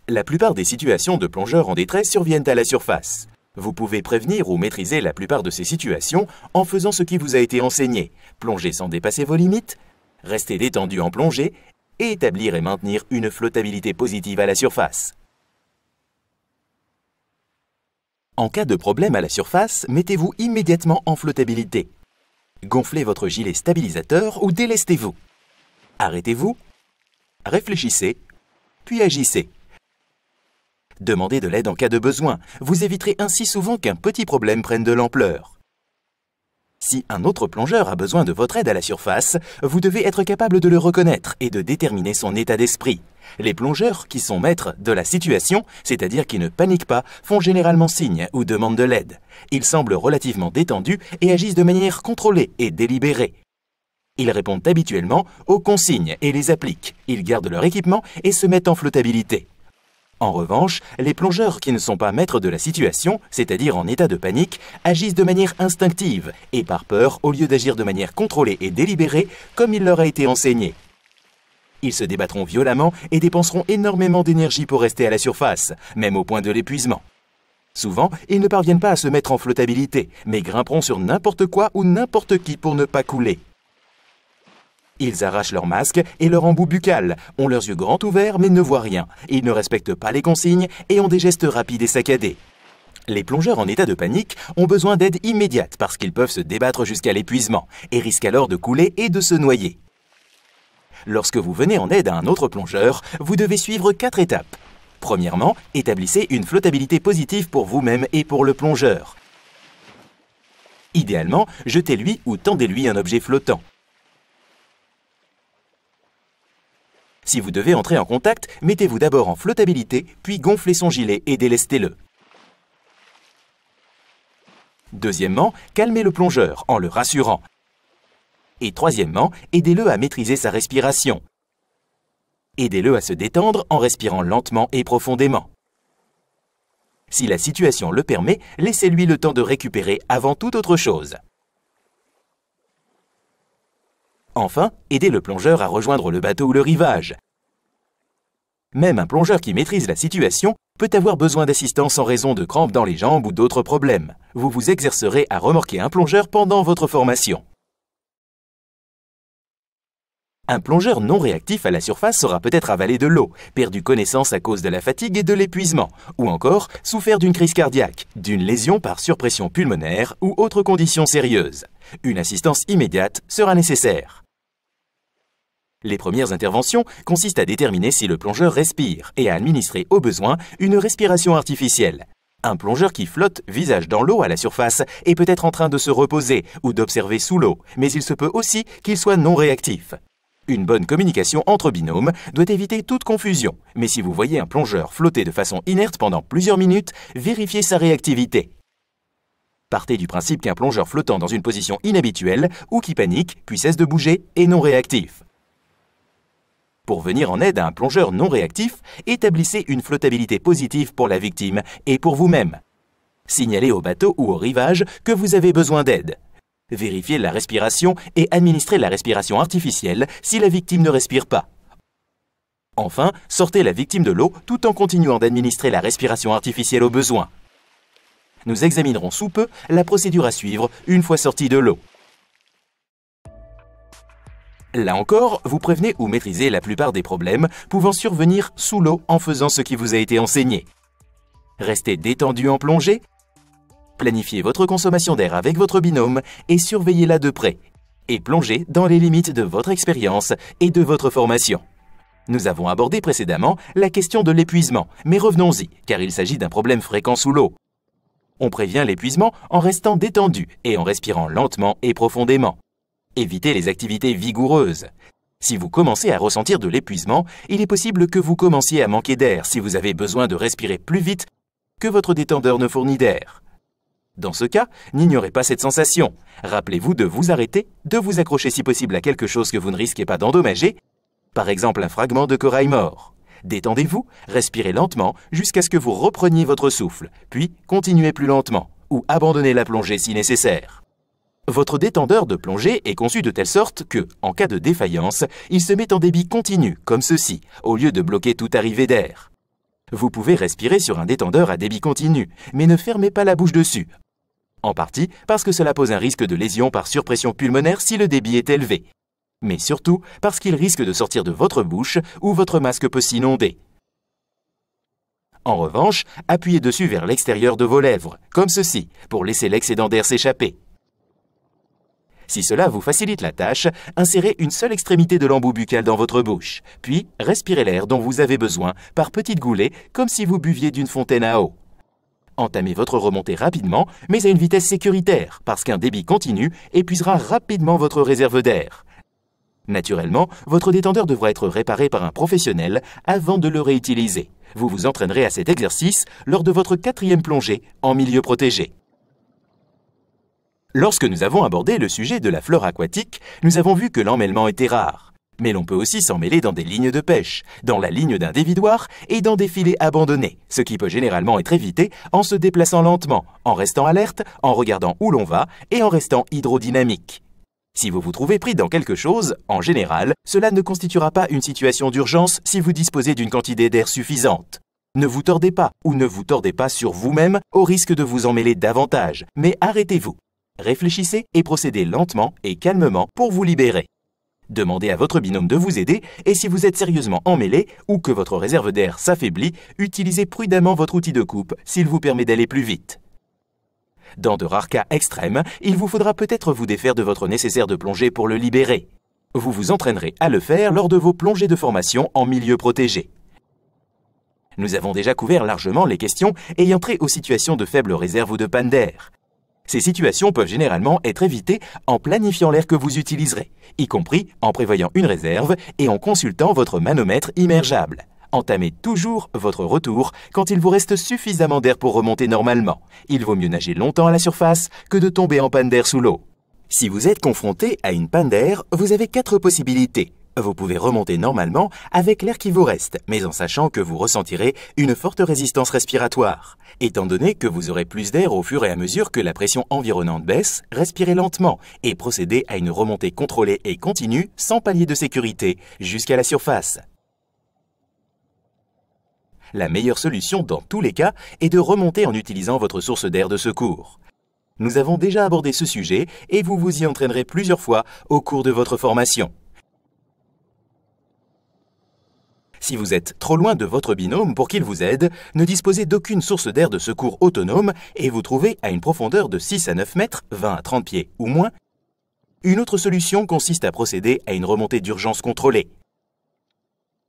La plupart des situations de plongeurs en détresse surviennent à la surface. Vous pouvez prévenir ou maîtriser la plupart de ces situations en faisant ce qui vous a été enseigné, plonger sans dépasser vos limites, rester détendu en plongée et établir et maintenir une flottabilité positive à la surface. En cas de problème à la surface, mettez-vous immédiatement en flottabilité. Gonflez votre gilet stabilisateur ou délestez-vous. Arrêtez-vous, réfléchissez, puis agissez. Demandez de l'aide en cas de besoin. Vous éviterez ainsi souvent qu'un petit problème prenne de l'ampleur. Si un autre plongeur a besoin de votre aide à la surface, vous devez être capable de le reconnaître et de déterminer son état d'esprit. Les plongeurs qui sont maîtres de la situation, c'est-à-dire qui ne paniquent pas, font généralement signe ou demandent de l'aide. Ils semblent relativement détendus et agissent de manière contrôlée et délibérée. Ils répondent habituellement aux consignes et les appliquent. Ils gardent leur équipement et se mettent en flottabilité. En revanche, les plongeurs qui ne sont pas maîtres de la situation, c'est-à-dire en état de panique, agissent de manière instinctive et par peur au lieu d'agir de manière contrôlée et délibérée comme il leur a été enseigné. Ils se débattront violemment et dépenseront énormément d'énergie pour rester à la surface, même au point de l'épuisement. Souvent, ils ne parviennent pas à se mettre en flottabilité, mais grimperont sur n'importe quoi ou n'importe qui pour ne pas couler. Ils arrachent leur masque et leur embout buccal, ont leurs yeux grands ouverts mais ne voient rien. Ils ne respectent pas les consignes et ont des gestes rapides et saccadés. Les plongeurs en état de panique ont besoin d'aide immédiate parce qu'ils peuvent se débattre jusqu'à l'épuisement et risquent alors de couler et de se noyer. Lorsque vous venez en aide à un autre plongeur, vous devez suivre 4 étapes. Premièrement, établissez une flottabilité positive pour vous-même et pour le plongeur. Idéalement, jetez-lui ou tendez-lui un objet flottant. Si vous devez entrer en contact, mettez-vous d'abord en flottabilité, puis gonflez son gilet et délestez-le. Deuxièmement, calmez le plongeur en le rassurant. Et troisièmement, aidez-le à maîtriser sa respiration. Aidez-le à se détendre en respirant lentement et profondément. Si la situation le permet, laissez-lui le temps de récupérer avant toute autre chose. Enfin, aidez le plongeur à rejoindre le bateau ou le rivage. Même un plongeur qui maîtrise la situation peut avoir besoin d'assistance en raison de crampes dans les jambes ou d'autres problèmes. Vous vous exercerez à remorquer un plongeur pendant votre formation. Un plongeur non réactif à la surface sera peut-être avalé de l'eau, perdu connaissance à cause de la fatigue et de l'épuisement, ou encore souffert d'une crise cardiaque, d'une lésion par surpression pulmonaire ou autre condition sérieuse. Une assistance immédiate sera nécessaire. Les premières interventions consistent à déterminer si le plongeur respire et à administrer au besoin une respiration artificielle. Un plongeur qui flotte visage dans l'eau à la surface est peut-être en train de se reposer ou d'observer sous l'eau, mais il se peut aussi qu'il soit non réactif. Une bonne communication entre binômes doit éviter toute confusion, mais si vous voyez un plongeur flotter de façon inerte pendant plusieurs minutes, vérifiez sa réactivité. Partez du principe qu'un plongeur flottant dans une position inhabituelle ou qui panique puis cesse de bouger est non réactif. Pour venir en aide à un plongeur non réactif, établissez une flottabilité positive pour la victime et pour vous-même. Signalez au bateau ou au rivage que vous avez besoin d'aide. Vérifiez la respiration et administrez la respiration artificielle si la victime ne respire pas. Enfin, sortez la victime de l'eau tout en continuant d'administrer la respiration artificielle au besoin. Nous examinerons sous peu la procédure à suivre une fois sorti de l'eau. Là encore, vous prévenez ou maîtrisez la plupart des problèmes pouvant survenir sous l'eau en faisant ce qui vous a été enseigné. Restez détendu en plongée, planifiez votre consommation d'air avec votre binôme et surveillez-la de près. Et plongez dans les limites de votre expérience et de votre formation. Nous avons abordé précédemment la question de l'épuisement, mais revenons-y, car il s'agit d'un problème fréquent sous l'eau. On prévient l'épuisement en restant détendu et en respirant lentement et profondément. Évitez les activités vigoureuses. Si vous commencez à ressentir de l'épuisement, il est possible que vous commenciez à manquer d'air si vous avez besoin de respirer plus vite que votre détendeur ne fournit d'air. Dans ce cas, n'ignorez pas cette sensation. Rappelez-vous de vous arrêter, de vous accrocher si possible à quelque chose que vous ne risquez pas d'endommager, par exemple un fragment de corail mort. Détendez-vous, respirez lentement jusqu'à ce que vous repreniez votre souffle, puis continuez plus lentement, ou abandonnez la plongée si nécessaire. Votre détendeur de plongée est conçu de telle sorte que, en cas de défaillance, il se met en débit continu, comme ceci, au lieu de bloquer toute arrivée d'air. Vous pouvez respirer sur un détendeur à débit continu, mais ne fermez pas la bouche dessus. En partie parce que cela pose un risque de lésion par surpression pulmonaire si le débit est élevé. Mais surtout parce qu'il risque de sortir de votre bouche ou votre masque peut s'inonder. En revanche, appuyez dessus vers l'extérieur de vos lèvres, comme ceci, pour laisser l'excédent d'air s'échapper. Si cela vous facilite la tâche, insérez une seule extrémité de l'embout buccal dans votre bouche, puis respirez l'air dont vous avez besoin par petites goulées, comme si vous buviez d'une fontaine à eau. Entamez votre remontée rapidement, mais à une vitesse sécuritaire, parce qu'un débit continu épuisera rapidement votre réserve d'air. Naturellement, votre détendeur devra être réparé par un professionnel avant de le réutiliser. Vous vous entraînerez à cet exercice lors de votre 4e plongée en milieu protégé. Lorsque nous avons abordé le sujet de la flore aquatique, nous avons vu que l'emmêlement était rare. Mais l'on peut aussi s'emmêler dans des lignes de pêche, dans la ligne d'un dévidoir et dans des filets abandonnés, ce qui peut généralement être évité en se déplaçant lentement, en restant alerte, en regardant où l'on va et en restant hydrodynamique. Si vous vous trouvez pris dans quelque chose, en général, cela ne constituera pas une situation d'urgence si vous disposez d'une quantité d'air suffisante. Ne vous tordez pas ou ne vous tordez pas sur vous-même au risque de vous emmêler davantage, mais arrêtez-vous. Réfléchissez et procédez lentement et calmement pour vous libérer. Demandez à votre binôme de vous aider et si vous êtes sérieusement emmêlé ou que votre réserve d'air s'affaiblit, utilisez prudemment votre outil de coupe s'il vous permet d'aller plus vite. Dans de rares cas extrêmes, il vous faudra peut-être vous défaire de votre nécessaire de plongée pour le libérer. Vous vous entraînerez à le faire lors de vos plongées de formation en milieu protégé. Nous avons déjà couvert largement les questions ayant trait aux situations de faible réserve ou de panne d'air. Ces situations peuvent généralement être évitées en planifiant l'air que vous utiliserez, y compris en prévoyant une réserve et en consultant votre manomètre immergeable. Entamez toujours votre retour quand il vous reste suffisamment d'air pour remonter normalement. Il vaut mieux nager longtemps à la surface que de tomber en panne d'air sous l'eau. Si vous êtes confronté à une panne d'air, vous avez 4 possibilités. Vous pouvez remonter normalement avec l'air qui vous reste, mais en sachant que vous ressentirez une forte résistance respiratoire. Étant donné que vous aurez plus d'air au fur et à mesure que la pression environnante baisse, respirez lentement et procédez à une remontée contrôlée et continue sans palier de sécurité jusqu'à la surface. La meilleure solution dans tous les cas est de remonter en utilisant votre source d'air de secours. Nous avons déjà abordé ce sujet et vous vous y entraînerez plusieurs fois au cours de votre formation. Si vous êtes trop loin de votre binôme pour qu'il vous aide, ne disposez d'aucune source d'air de secours autonome et vous trouvez à une profondeur de 6 à 9 mètres, 20 à 30 pieds ou moins, une autre solution consiste à procéder à une remontée d'urgence contrôlée.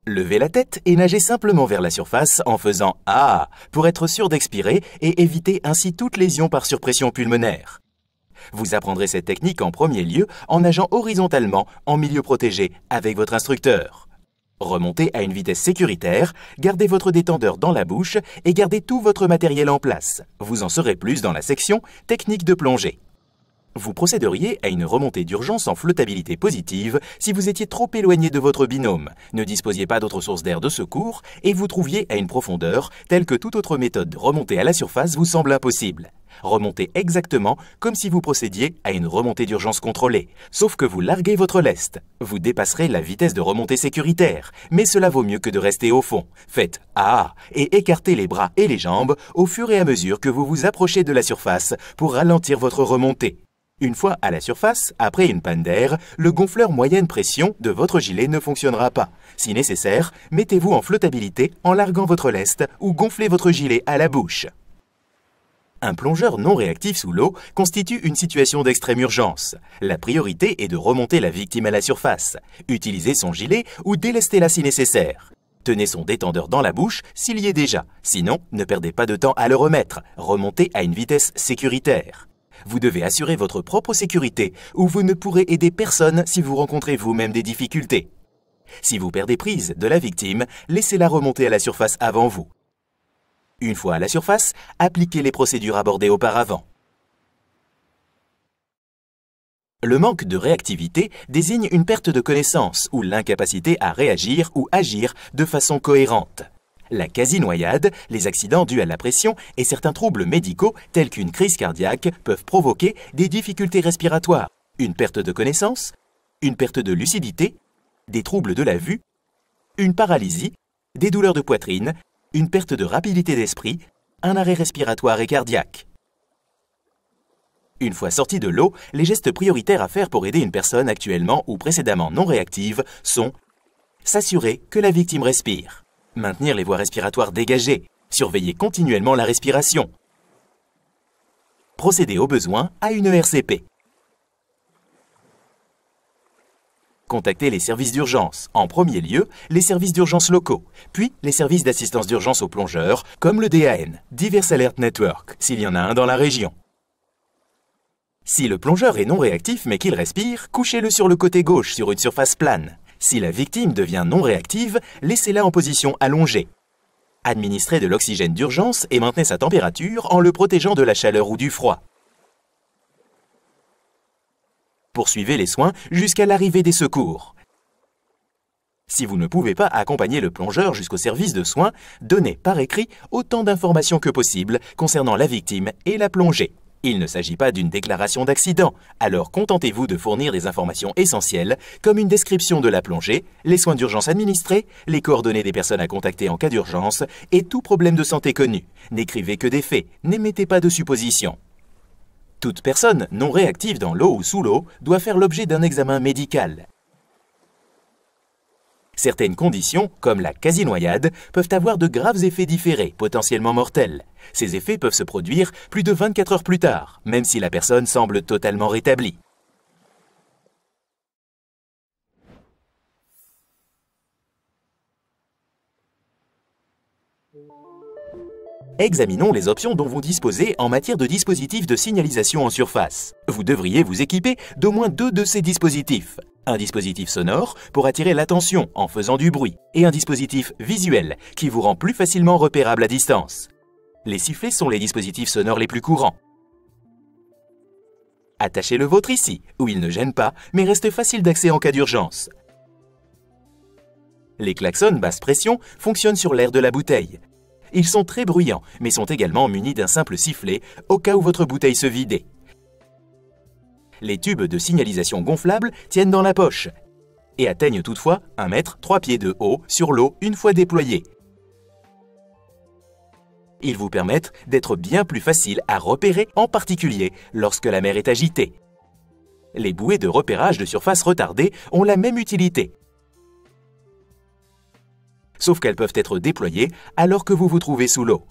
Levez la tête et nagez simplement vers la surface en faisant « Ah » pour être sûr d'expirer et éviter ainsi toute lésion par surpression pulmonaire. Vous apprendrez cette technique en premier lieu en nageant horizontalement en milieu protégé avec votre instructeur. Remontez à une vitesse sécuritaire, gardez votre détendeur dans la bouche et gardez tout votre matériel en place. Vous en saurez plus dans la section « Technique de plongée ». Vous procéderiez à une remontée d'urgence en flottabilité positive si vous étiez trop éloigné de votre binôme, ne disposiez pas d'autre source d'air de secours et vous trouviez à une profondeur telle que toute autre méthode de remontée à la surface vous semble impossible. Remontez exactement comme si vous procédiez à une remontée d'urgence contrôlée, sauf que vous larguez votre lest. Vous dépasserez la vitesse de remontée sécuritaire, mais cela vaut mieux que de rester au fond. Faites « Ah » et écartez les bras et les jambes au fur et à mesure que vous vous approchez de la surface pour ralentir votre remontée. Une fois à la surface, après une panne d'air, le gonfleur moyenne pression de votre gilet ne fonctionnera pas. Si nécessaire, mettez-vous en flottabilité en larguant votre lest ou gonflez votre gilet à la bouche. Un plongeur non réactif sous l'eau constitue une situation d'extrême urgence. La priorité est de remonter la victime à la surface, utiliser son gilet ou délester-la si nécessaire. Tenez son détendeur dans la bouche s'il y est déjà, sinon ne perdez pas de temps à le remettre, remontez à une vitesse sécuritaire. Vous devez assurer votre propre sécurité ou vous ne pourrez aider personne si vous rencontrez vous-même des difficultés. Si vous perdez prise de la victime, laissez-la remonter à la surface avant vous. Une fois à la surface, appliquez les procédures abordées auparavant. Le manque de réactivité désigne une perte de connaissance ou l'incapacité à réagir ou agir de façon cohérente. La quasi-noyade, les accidents dus à la pression et certains troubles médicaux tels qu'une crise cardiaque peuvent provoquer des difficultés respiratoires, une perte de connaissance, une perte de lucidité, des troubles de la vue, une paralysie, des douleurs de poitrine, une perte de rapidité d'esprit, un arrêt respiratoire et cardiaque. Une fois sorti de l'eau, les gestes prioritaires à faire pour aider une personne actuellement ou précédemment non réactive sont s'assurer que la victime respire, maintenir les voies respiratoires dégagées, surveiller continuellement la respiration, procéder au besoin à une ERCP. Contactez les services d'urgence, en premier lieu les services d'urgence locaux, puis les services d'assistance d'urgence aux plongeurs, comme le DAN, Diverse Alert Network, s'il y en a un dans la région. Si le plongeur est non réactif mais qu'il respire, couchez-le sur le côté gauche sur une surface plane. Si la victime devient non réactive, laissez-la en position allongée. Administrez de l'oxygène d'urgence et maintenez sa température en le protégeant de la chaleur ou du froid. Poursuivez les soins jusqu'à l'arrivée des secours. Si vous ne pouvez pas accompagner le plongeur jusqu'au service de soins, donnez par écrit autant d'informations que possible concernant la victime et la plongée. Il ne s'agit pas d'une déclaration d'accident, alors contentez-vous de fournir des informations essentielles comme une description de la plongée, les soins d'urgence administrés, les coordonnées des personnes à contacter en cas d'urgence et tout problème de santé connu. N'écrivez que des faits, n'émettez pas de suppositions. Toute personne non réactive dans l'eau ou sous l'eau doit faire l'objet d'un examen médical. Certaines conditions, comme la quasi-noyade, peuvent avoir de graves effets différés, potentiellement mortels. Ces effets peuvent se produire plus de 24 heures plus tard, même si la personne semble totalement rétablie. Examinons les options dont vous disposez en matière de dispositifs de signalisation en surface. Vous devriez vous équiper d'au moins 2 de ces dispositifs. Un dispositif sonore pour attirer l'attention en faisant du bruit et un dispositif visuel qui vous rend plus facilement repérable à distance. Les sifflets sont les dispositifs sonores les plus courants. Attachez le vôtre ici, où il ne gêne pas, mais reste facile d'accès en cas d'urgence. Les klaxons basse pression fonctionnent sur l'air de la bouteille. Ils sont très bruyants, mais sont également munis d'un simple sifflet au cas où votre bouteille se vidait. Les tubes de signalisation gonflables tiennent dans la poche et atteignent toutefois 1 mètre 3 pieds de haut sur l'eau une fois déployés. Ils vous permettent d'être bien plus faciles à repérer, en particulier lorsque la mer est agitée. Les bouées de repérage de surface retardées ont la même utilité, sauf qu'elles peuvent être déployées alors que vous vous trouvez sous l'eau.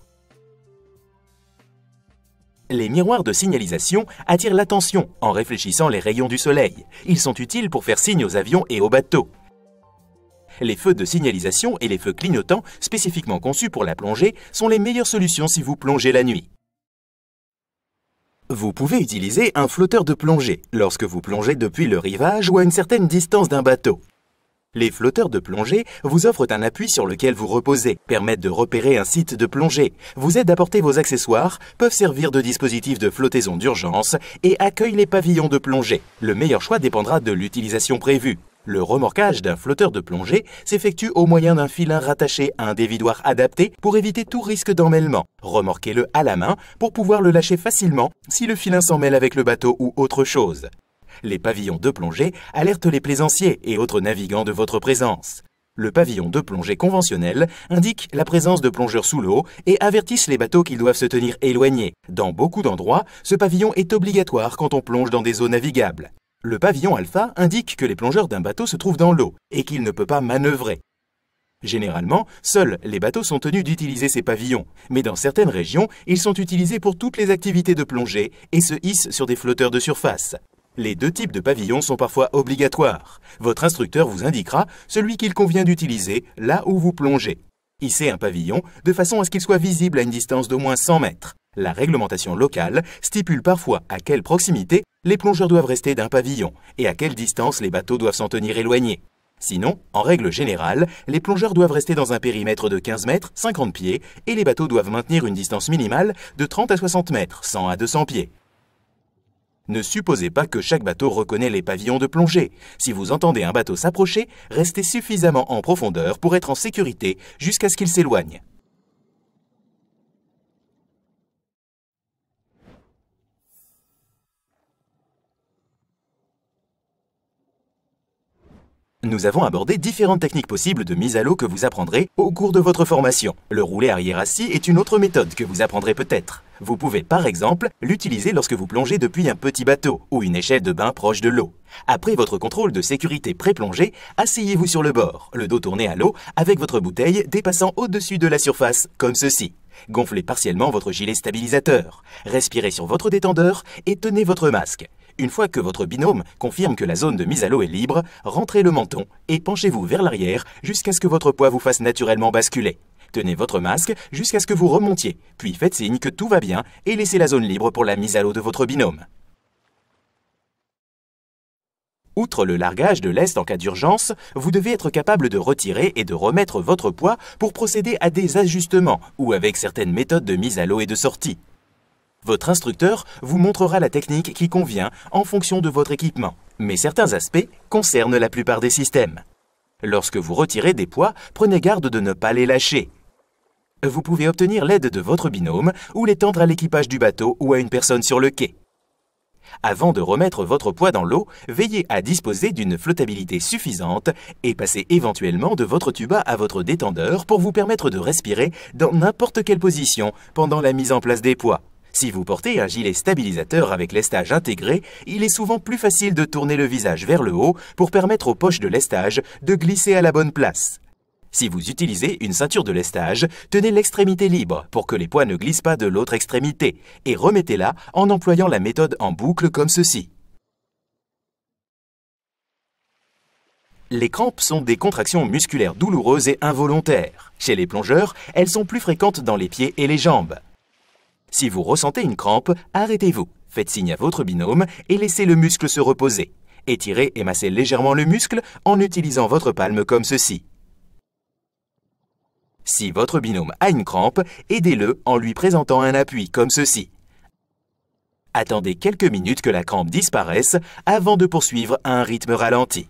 Les miroirs de signalisation attirent l'attention en réfléchissant les rayons du soleil. Ils sont utiles pour faire signe aux avions et aux bateaux. Les feux de signalisation et les feux clignotants, spécifiquement conçus pour la plongée, sont les meilleures solutions si vous plongez la nuit. Vous pouvez utiliser un flotteur de plongée lorsque vous plongez depuis le rivage ou à une certaine distance d'un bateau. Les flotteurs de plongée vous offrent un appui sur lequel vous reposez, permettent de repérer un site de plongée, vous aident à porter vos accessoires, peuvent servir de dispositif de flottaison d'urgence et accueillent les pavillons de plongée. Le meilleur choix dépendra de l'utilisation prévue. Le remorquage d'un flotteur de plongée s'effectue au moyen d'un filin rattaché à un dévidoir adapté pour éviter tout risque d'emmêlement. Remorquez-le à la main pour pouvoir le lâcher facilement si le filin s'en mêle avec le bateau ou autre chose. Les pavillons de plongée alertent les plaisanciers et autres navigants de votre présence. Le pavillon de plongée conventionnel indique la présence de plongeurs sous l'eau et avertisse les bateaux qu'ils doivent se tenir éloignés. Dans beaucoup d'endroits, ce pavillon est obligatoire quand on plonge dans des eaux navigables. Le pavillon alpha indique que les plongeurs d'un bateau se trouvent dans l'eau et qu'il ne peut pas manœuvrer. Généralement, seuls les bateaux sont tenus d'utiliser ces pavillons, mais dans certaines régions, ils sont utilisés pour toutes les activités de plongée et se hissent sur des flotteurs de surface. Les deux types de pavillons sont parfois obligatoires. Votre instructeur vous indiquera celui qu'il convient d'utiliser là où vous plongez. Hissez un pavillon de façon à ce qu'il soit visible à une distance d'au moins 100 mètres. La réglementation locale stipule parfois à quelle proximité les plongeurs doivent rester d'un pavillon et à quelle distance les bateaux doivent s'en tenir éloignés. Sinon, en règle générale, les plongeurs doivent rester dans un périmètre de 15 mètres, 50 pieds, et les bateaux doivent maintenir une distance minimale de 30 à 60 mètres, 100 à 200 pieds. Ne supposez pas que chaque bateau reconnaît les pavillons de plongée. Si vous entendez un bateau s'approcher, restez suffisamment en profondeur pour être en sécurité jusqu'à ce qu'il s'éloigne. Nous avons abordé différentes techniques possibles de mise à l'eau que vous apprendrez au cours de votre formation. Le rouler arrière assis est une autre méthode que vous apprendrez peut-être. Vous pouvez par exemple l'utiliser lorsque vous plongez depuis un petit bateau ou une échelle de bain proche de l'eau. Après votre contrôle de sécurité pré-plongée, asseyez-vous sur le bord, le dos tourné à l'eau, avec votre bouteille dépassant au-dessus de la surface, comme ceci. Gonflez partiellement votre gilet stabilisateur, respirez sur votre détendeur et tenez votre masque. Une fois que votre binôme confirme que la zone de mise à l'eau est libre, rentrez le menton et penchez-vous vers l'arrière jusqu'à ce que votre poids vous fasse naturellement basculer. Tenez votre masque jusqu'à ce que vous remontiez, puis faites signe que tout va bien et laissez la zone libre pour la mise à l'eau de votre binôme. Outre le largage de lest en cas d'urgence, vous devez être capable de retirer et de remettre votre poids pour procéder à des ajustements ou avec certaines méthodes de mise à l'eau et de sortie. Votre instructeur vous montrera la technique qui convient en fonction de votre équipement, mais certains aspects concernent la plupart des systèmes. Lorsque vous retirez des poids, prenez garde de ne pas les lâcher. Vous pouvez obtenir l'aide de votre binôme ou les tendre à l'équipage du bateau ou à une personne sur le quai. Avant de remettre votre poids dans l'eau, veillez à disposer d'une flottabilité suffisante et passez éventuellement de votre tuba à votre détendeur pour vous permettre de respirer dans n'importe quelle position pendant la mise en place des poids. Si vous portez un gilet stabilisateur avec lestage intégré, il est souvent plus facile de tourner le visage vers le haut pour permettre aux poches de lestage de glisser à la bonne place. Si vous utilisez une ceinture de lestage, tenez l'extrémité libre pour que les poids ne glissent pas de l'autre extrémité et remettez-la en employant la méthode en boucle comme ceci. Les crampes sont des contractions musculaires douloureuses et involontaires. Chez les plongeurs, elles sont plus fréquentes dans les pieds et les jambes. Si vous ressentez une crampe, arrêtez-vous, faites signe à votre binôme et laissez le muscle se reposer. Étirez et massez légèrement le muscle en utilisant votre palme comme ceci. Si votre binôme a une crampe, aidez-le en lui présentant un appui comme ceci. Attendez quelques minutes que la crampe disparaisse avant de poursuivre à un rythme ralenti.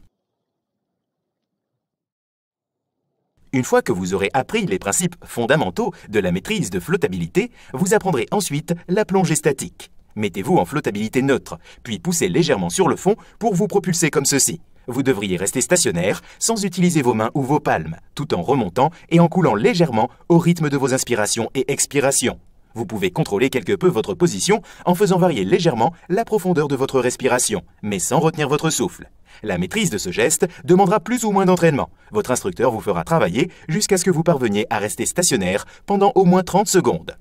Une fois que vous aurez appris les principes fondamentaux de la maîtrise de flottabilité, vous apprendrez ensuite la plongée statique. Mettez-vous en flottabilité neutre, puis poussez légèrement sur le fond pour vous propulser comme ceci. Vous devriez rester stationnaire sans utiliser vos mains ou vos palmes, tout en remontant et en coulant légèrement au rythme de vos inspirations et expirations. Vous pouvez contrôler quelque peu votre position en faisant varier légèrement la profondeur de votre respiration, mais sans retenir votre souffle. La maîtrise de ce geste demandera plus ou moins d'entraînement. Votre instructeur vous fera travailler jusqu'à ce que vous parveniez à rester stationnaire pendant au moins 30 secondes.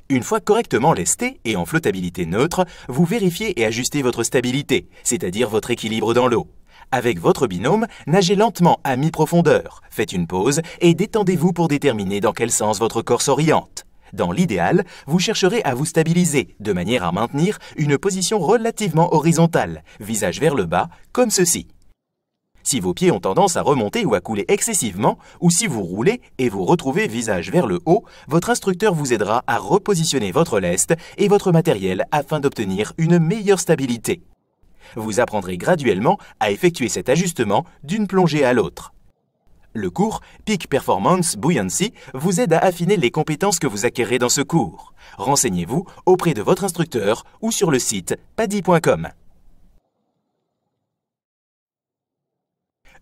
Une fois correctement lesté et en flottabilité neutre, vous vérifiez et ajustez votre stabilité, c'est-à-dire votre équilibre dans l'eau. Avec votre binôme, nagez lentement à mi-profondeur, faites une pause et détendez-vous pour déterminer dans quel sens votre corps s'oriente. Dans l'idéal, vous chercherez à vous stabiliser, de manière à maintenir une position relativement horizontale, visage vers le bas, comme ceci. Si vos pieds ont tendance à remonter ou à couler excessivement, ou si vous roulez et vous retrouvez visage vers le haut, votre instructeur vous aidera à repositionner votre lest et votre matériel afin d'obtenir une meilleure stabilité. Vous apprendrez graduellement à effectuer cet ajustement d'une plongée à l'autre. Le cours Peak Performance Buoyancy vous aide à affiner les compétences que vous acquerrez dans ce cours. Renseignez-vous auprès de votre instructeur ou sur le site PADI.com.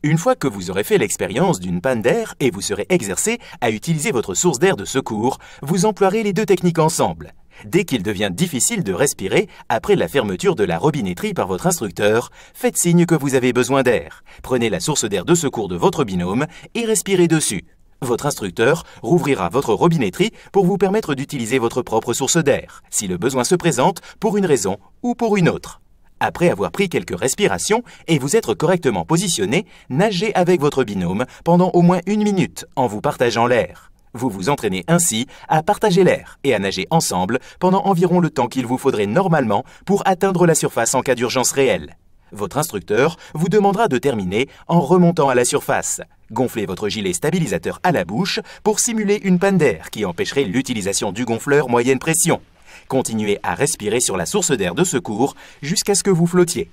Une fois que vous aurez fait l'expérience d'une panne d'air et vous serez exercé à utiliser votre source d'air de secours, vous emploierez les deux techniques ensemble. Dès qu'il devient difficile de respirer après la fermeture de la robinetterie par votre instructeur, faites signe que vous avez besoin d'air. Prenez la source d'air de secours de votre binôme et respirez dessus. Votre instructeur rouvrira votre robinetterie pour vous permettre d'utiliser votre propre source d'air, si le besoin se présente pour une raison ou pour une autre. Après avoir pris quelques respirations et vous être correctement positionné, nagez avec votre binôme pendant au moins 1 minute en vous partageant l'air. Vous vous entraînez ainsi à partager l'air et à nager ensemble pendant environ le temps qu'il vous faudrait normalement pour atteindre la surface en cas d'urgence réelle. Votre instructeur vous demandera de terminer en remontant à la surface. Gonflez votre gilet stabilisateur à la bouche pour simuler une panne d'air qui empêcherait l'utilisation du gonfleur moyenne pression. Continuez à respirer sur la source d'air de secours jusqu'à ce que vous flottiez.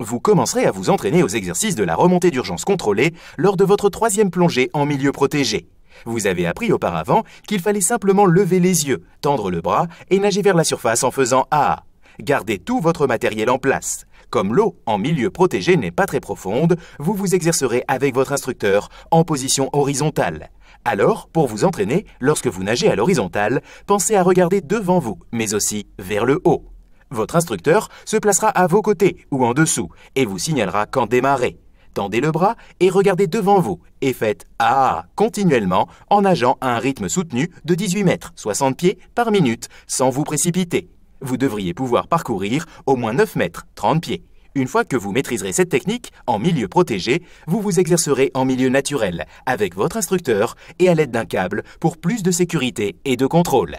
Vous commencerez à vous entraîner aux exercices de la remontée d'urgence contrôlée lors de votre 3e plongée en milieu protégé. Vous avez appris auparavant qu'il fallait simplement lever les yeux, tendre le bras et nager vers la surface en faisant A. Gardez tout votre matériel en place. Comme l'eau en milieu protégé n'est pas très profonde, vous vous exercerez avec votre instructeur en position horizontale. Alors, pour vous entraîner, lorsque vous nagez à l'horizontale, pensez à regarder devant vous, mais aussi vers le haut. Votre instructeur se placera à vos côtés ou en dessous et vous signalera quand démarrer. Tendez le bras et regardez devant vous et faites « Ah » continuellement en nageant à un rythme soutenu de 18 mètres, 60 pieds par minute, sans vous précipiter. Vous devriez pouvoir parcourir au moins 9 mètres, 30 pieds. Une fois que vous maîtriserez cette technique en milieu protégé, vous vous exercerez en milieu naturel avec votre instructeur et à l'aide d'un câble pour plus de sécurité et de contrôle.